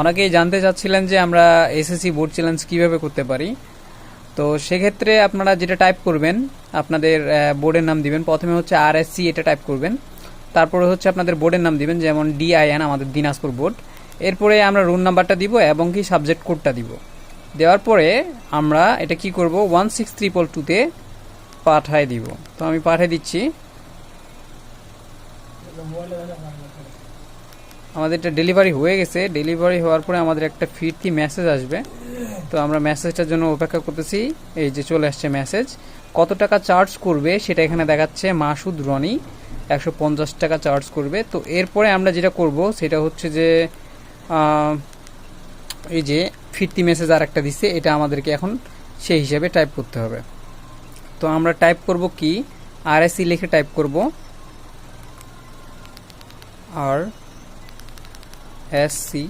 অনেকেই জানতে চাচ্ছিলেন যে আমরা এসএসসি বোর্ড চ্যালেঞ্জ কিভাবে করতে পারি। তো সেক্ষেত্রে আপনারা যেটা টাইপ করবেন, আপনাদের বোর্ডের নাম দিবেন। প্রথমে হচ্ছে আরএসসি এটা টাইপ করবেন, তারপরে হচ্ছে আপনাদের বোর্ডের নাম দিবেন, যেমন ডিআইএন আমাদের দিনাজপুর বোর্ড। এরপরে আমরা রোল নাম্বারটা দিব এবং কি সাবজেক্ট কোডটা দিব। দেওয়ার পরে আমরা এটা কি করব, 16322-তে পাঠায় দিব। তো আমি পাঠিয়ে দিচ্ছি। আমাদের এটা ডেলিভারি হয়ে গেছে। ডেলিভারি হওয়ার পরে আমাদের একটা ফিরতি মেসেজ আসবে। তো আমরা মেসেজটার জন্য অপেক্ষা করতেছি। এই যে চলে আসছে মেসেজ। কত টাকা চার্জ করবে সেটা এখানে দেখাচ্ছে। মাসুদ রনি 150 টাকা চার্জ করবে। তো এরপরে আমরা যেটা করব সেটা হচ্ছে যে এই যে ফিরতি মেসেজ আর একটা দিচ্ছে, এটা আমাদেরকে এখন সেই হিসাবে টাইপ করতে হবে। তো আমরা টাইপ করব কি, আরএসসি লিখে টাইপ করব, আর এস সি